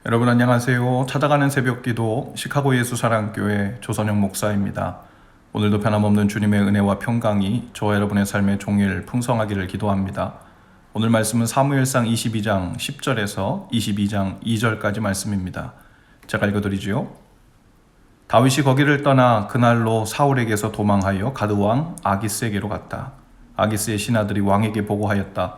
여러분 안녕하세요. 찾아가는 새벽기도 시카고 예수사랑교회 조선영 목사입니다. 오늘도 변함없는 주님의 은혜와 평강이 저와 여러분의 삶에 종일 풍성하기를 기도합니다. 오늘 말씀은 사무엘상 22장 10절에서 22장 2절까지 말씀입니다. 제가 읽어드리지요. 다윗이 거기를 떠나 그날로 사울에게서 도망하여 가드왕 아기스에게로 갔다. 아기스의 신하들이 왕에게 보고하였다.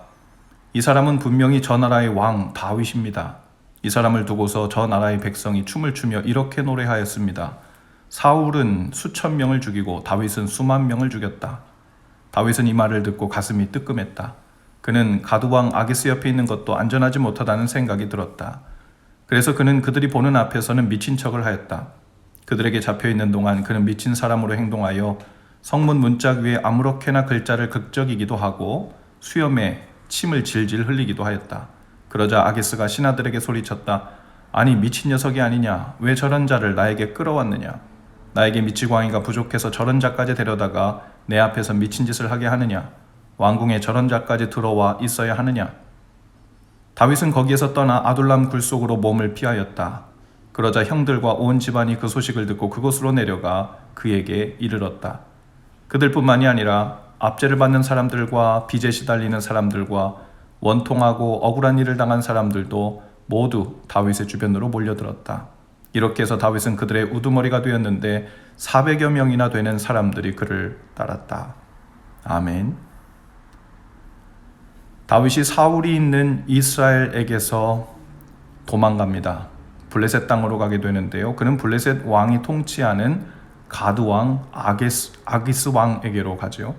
이 사람은 분명히 저 나라의 왕 다윗입니다. 이 사람을 두고서 저 나라의 백성이 춤을 추며 이렇게 노래하였습니다. 사울은 수천 명을 죽이고 다윗은 수만 명을 죽였다. 다윗은 이 말을 듣고 가슴이 뜨끔했다. 그는 가드왕 아기스 옆에 있는 것도 안전하지 못하다는 생각이 들었다. 그래서 그는 그들이 보는 앞에서는 미친 척을 하였다. 그들에게 잡혀있는 동안 그는 미친 사람으로 행동하여 성문 문짝 위에 아무렇게나 글자를 극적이기도 하고 수염에 침을 질질 흘리기도 하였다. 그러자 아기스가 신하들에게 소리쳤다. 아니 미친 녀석이 아니냐? 왜 저런 자를 나에게 끌어왔느냐? 나에게 미치광이가 부족해서 저런 자까지 데려다가 내 앞에서 미친 짓을 하게 하느냐? 왕궁에 저런 자까지 들어와 있어야 하느냐? 다윗은 거기에서 떠나 아둘람 굴 속으로 몸을 피하였다. 그러자 형들과 온 집안이 그 소식을 듣고 그곳으로 내려가 그에게 이르렀다. 그들뿐만이 아니라 압제를 받는 사람들과 빚에 시달리는 사람들과 원통하고 억울한 일을 당한 사람들도 모두 다윗의 주변으로 몰려들었다. 이렇게 해서 다윗은 그들의 우두머리가 되었는데 400여 명이나 되는 사람들이 그를 따랐다. 아멘. 다윗이 사울이 있는 이스라엘에게서 도망갑니다. 블레셋 땅으로 가게 되는데요. 그는 블레셋 왕이 통치하는 가드 왕 아기스 왕에게로 가죠.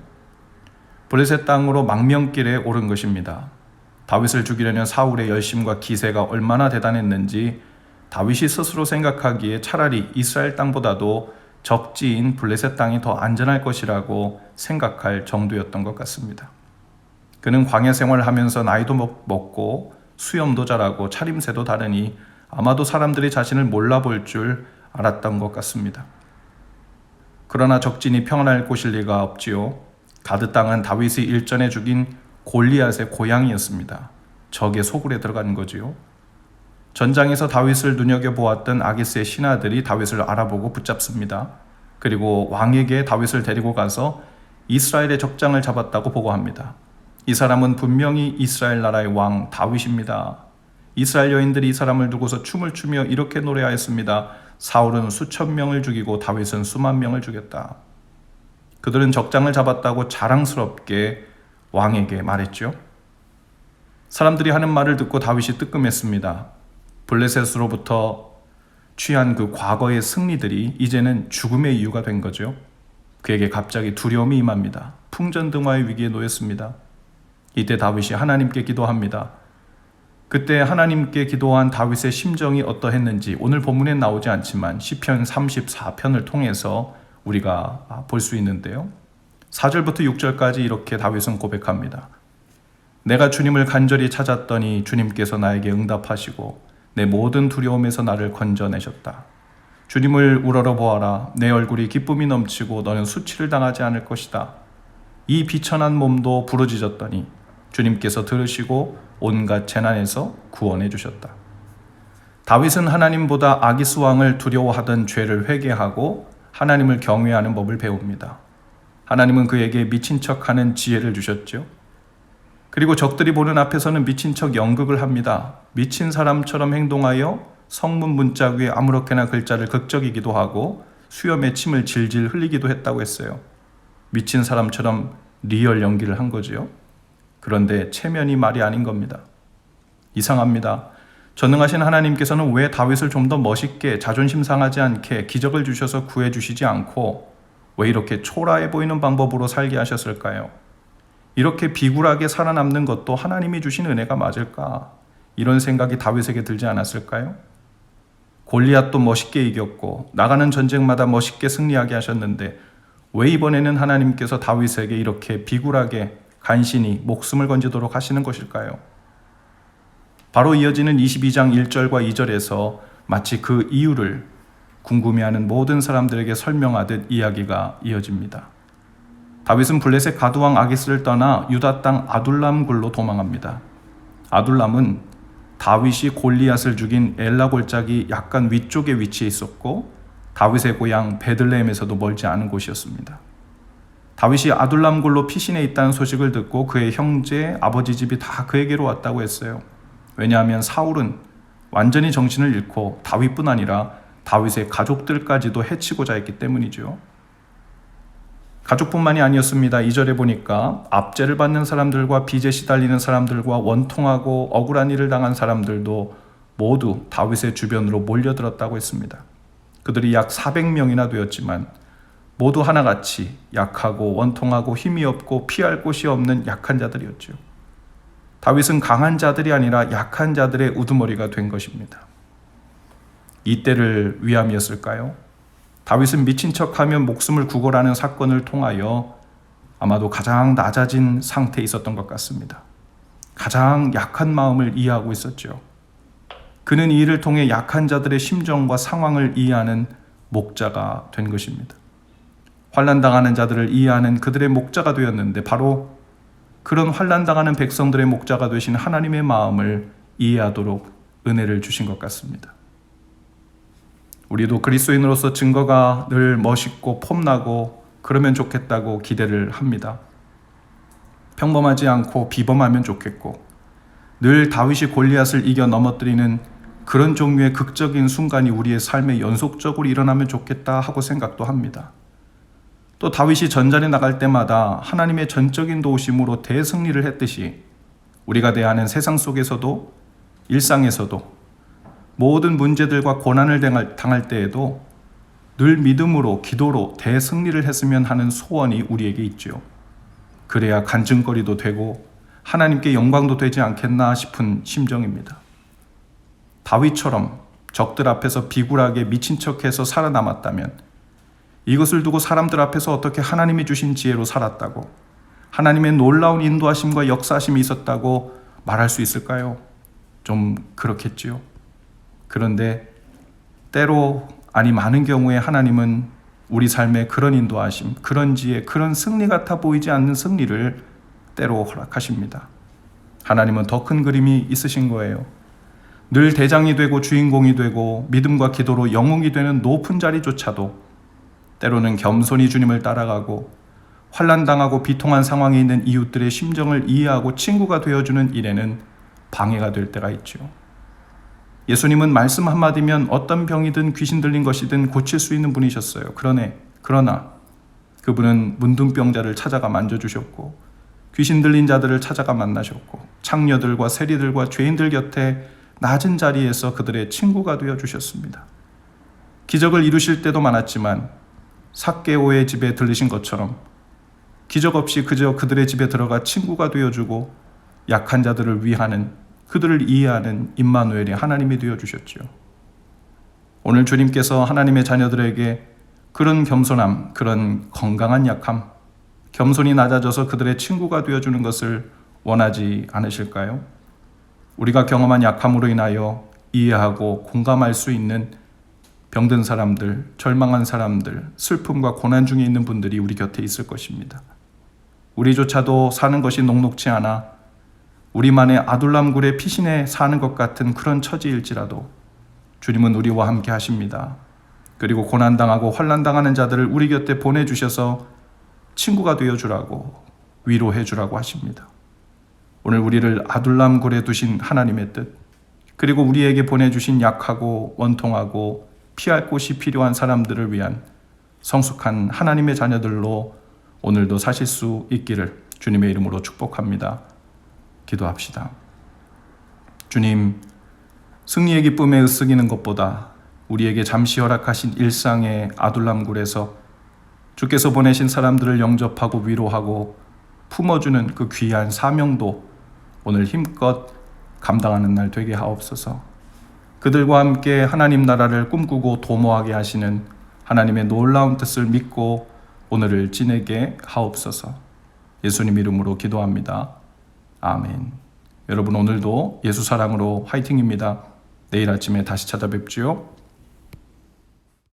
블레셋 땅으로 망명길에 오른 것입니다. 다윗을 죽이려는 사울의 열심과 기세가 얼마나 대단했는지 다윗이 스스로 생각하기에 차라리 이스라엘 땅보다도 적지인 블레셋 땅이 더 안전할 것이라고 생각할 정도였던 것 같습니다. 그는 광야 생활을 하면서 나이도 먹고 수염도 자라고 차림새도 다르니 아마도 사람들이 자신을 몰라볼 줄 알았던 것 같습니다. 그러나 적진이 평안할 곳일 리가 없지요. 가드 땅은 다윗이 일전에 죽인 골리앗의 고향이었습니다. 적의 소굴에 들어간 거지요. 전장에서 다윗을 눈여겨보았던 아기스의 신하들이 다윗을 알아보고 붙잡습니다. 그리고 왕에게 다윗을 데리고 가서 이스라엘의 적장을 잡았다고 보고합니다. 이 사람은 분명히 이스라엘 나라의 왕 다윗입니다. 이스라엘 여인들이 이 사람을 두고서 춤을 추며 이렇게 노래하였습니다. 사울은 수천 명을 죽이고 다윗은 수만 명을 죽였다. 그들은 적장을 잡았다고 자랑스럽게 왕에게 말했죠. 사람들이 하는 말을 듣고 다윗이 뜨끔했습니다. 블레셋으로부터 취한 그 과거의 승리들이 이제는 죽음의 이유가 된 거죠. 그에게 갑자기 두려움이 임합니다. 풍전등화의 위기에 놓였습니다. 이때 다윗이 하나님께 기도합니다. 그때 하나님께 기도한 다윗의 심정이 어떠했는지 오늘 본문에 나오지 않지만 시편 34편을 통해서 우리가 볼 수 있는데요. 4절부터 6절까지 이렇게 다윗은 고백합니다. 내가 주님을 간절히 찾았더니 주님께서 나에게 응답하시고 내 모든 두려움에서 나를 건져내셨다. 주님을 우러러 보아라. 내 얼굴이 기쁨이 넘치고 너는 수치를 당하지 않을 것이다. 이 비천한 몸도 부르짖었더니 주님께서 들으시고 온갖 재난에서 구원해 주셨다. 다윗은 하나님보다 아기스 왕을 두려워하던 죄를 회개하고 하나님을 경외하는 법을 배웁니다. 하나님은 그에게 미친 척하는 지혜를 주셨죠. 그리고 적들이 보는 앞에서는 미친 척 연극을 합니다. 미친 사람처럼 행동하여 성문 문짝 위에 아무렇게나 글자를 극적이기도 하고 수염에 침을 질질 흘리기도 했다고 했어요. 미친 사람처럼 리얼 연기를 한 거지요. 그런데 체면이 말이 아닌 겁니다. 이상합니다. 전능하신 하나님께서는 왜 다윗을 좀 더 멋있게 자존심 상하지 않게 기적을 주셔서 구해주시지 않고 왜 이렇게 초라해 보이는 방법으로 살게 하셨을까요? 이렇게 비굴하게 살아남는 것도 하나님이 주신 은혜가 맞을까? 이런 생각이 다윗에게 들지 않았을까요? 골리앗도 멋있게 이겼고 나가는 전쟁마다 멋있게 승리하게 하셨는데 왜 이번에는 하나님께서 다윗에게 이렇게 비굴하게 간신히 목숨을 건지도록 하시는 것일까요? 바로 이어지는 22장 1절과 2절에서 마치 그 이유를 궁금해하는 모든 사람들에게 설명하듯 이야기가 이어집니다. 다윗은 블레셋 가드왕 아기스를 떠나 유다 땅 아둘람 굴로 도망합니다. 아둘람은 다윗이 골리앗을 죽인 엘라 골짜기 약간 위쪽에 위치해 있었고 다윗의 고향 베들레헴에서도 멀지 않은 곳이었습니다. 다윗이 아둘람굴로 피신해 있다는 소식을 듣고 그의 형제, 아버지 집이 다 그에게로 왔다고 했어요. 왜냐하면 사울은 완전히 정신을 잃고 다윗뿐 아니라 다윗의 가족들까지도 해치고자 했기 때문이죠. 가족뿐만이 아니었습니다. 2절에 보니까 압제를 받는 사람들과 빚에 시달리는 사람들과 원통하고 억울한 일을 당한 사람들도 모두 다윗의 주변으로 몰려들었다고 했습니다. 그들이 약 400명이나 되었지만 모두 하나같이 약하고 원통하고 힘이 없고 피할 곳이 없는 약한 자들이었죠. 다윗은 강한 자들이 아니라 약한 자들의 우두머리가 된 것입니다. 이때를 위함이었을까요? 다윗은 미친 척하며 목숨을 구걸하는 사건을 통하여 아마도 가장 낮아진 상태에 있었던 것 같습니다. 가장 약한 마음을 이해하고 있었죠. 그는 이 일을 통해 약한 자들의 심정과 상황을 이해하는 목자가 된 것입니다. 환난당하는 자들을 이해하는 그들의 목자가 되었는데 바로 그런 환난당하는 백성들의 목자가 되신 하나님의 마음을 이해하도록 은혜를 주신 것 같습니다. 우리도 그리스도인으로서 증거가 늘 멋있고 폼나고 그러면 좋겠다고 기대를 합니다. 평범하지 않고 비범하면 좋겠고 늘 다윗이 골리앗을 이겨 넘어뜨리는 그런 종류의 극적인 순간이 우리의 삶에 연속적으로 일어나면 좋겠다 하고 생각도 합니다. 또 다윗이 전장에 나갈 때마다 하나님의 전적인 도우심으로 대승리를 했듯이 우리가 대하는 세상 속에서도 일상에서도 모든 문제들과 고난을 당할 때에도 늘 믿음으로 기도로 대승리를 했으면 하는 소원이 우리에게 있죠. 그래야 간증거리도 되고 하나님께 영광도 되지 않겠나 싶은 심정입니다. 다윗처럼 적들 앞에서 비굴하게 미친 척해서 살아남았다면 이것을 두고 사람들 앞에서 어떻게 하나님이 주신 지혜로 살았다고 하나님의 놀라운 인도하심과 역사하심이 있었다고 말할 수 있을까요? 좀 그렇겠지요. 그런데 때로 아니 많은 경우에 하나님은 우리 삶에 그런 인도하심, 그런 지혜, 그런 승리 같아 보이지 않는 승리를 때로 허락하십니다. 하나님은 더 큰 그림이 있으신 거예요. 늘 대장이 되고 주인공이 되고 믿음과 기도로 영웅이 되는 높은 자리조차도 때로는 겸손히 주님을 따라가고 환난당하고 비통한 상황에 있는 이웃들의 심정을 이해하고 친구가 되어주는 일에는 방해가 될 때가 있죠. 예수님은 말씀 한마디면 어떤 병이든 귀신 들린 것이든 고칠 수 있는 분이셨어요. 그러나 그분은 문둥병자를 찾아가 만져주셨고 귀신 들린 자들을 찾아가 만나셨고 창녀들과 세리들과 죄인들 곁에 낮은 자리에서 그들의 친구가 되어주셨습니다. 기적을 이루실 때도 많았지만 삭개오의 집에 들르신 것처럼 기적 없이 그저 그들의 집에 들어가 친구가 되어주고 약한 자들을 위하는 그들을 이해하는 임마누엘이 하나님이 되어주셨죠. 오늘 주님께서 하나님의 자녀들에게 그런 겸손함, 그런 건강한 약함, 겸손히 낮아져서 그들의 친구가 되어주는 것을 원하지 않으실까요? 우리가 경험한 약함으로 인하여 이해하고 공감할 수 있는 병든 사람들, 절망한 사람들, 슬픔과 고난 중에 있는 분들이 우리 곁에 있을 것입니다. 우리조차도 사는 것이 녹록지 않아 우리만의 아둘람굴의 피신에 사는 것 같은 그런 처지일지라도 주님은 우리와 함께 하십니다. 그리고 고난당하고 환난당하는 자들을 우리 곁에 보내주셔서 친구가 되어주라고 위로해주라고 하십니다. 오늘 우리를 아둘람굴에 두신 하나님의 뜻, 그리고 우리에게 보내주신 약하고 원통하고 피할 곳이 필요한 사람들을 위한 성숙한 하나님의 자녀들로 오늘도 사실 수 있기를 주님의 이름으로 축복합니다. 기도합시다. 주님, 승리의 기쁨에 으쓱이는 것보다 우리에게 잠시 허락하신 일상의 아둘람굴에서 주께서 보내신 사람들을 영접하고 위로하고 품어주는 그 귀한 사명도 오늘 힘껏 감당하는 날 되게 하옵소서. 그들과 함께 하나님 나라를 꿈꾸고 도모하게 하시는 하나님의 놀라운 뜻을 믿고 오늘을 지내게 하옵소서. 예수님 이름으로 기도합니다. 아멘. 여러분 오늘도 예수 사랑으로 화이팅입니다. 내일 아침에 다시 찾아뵙지요.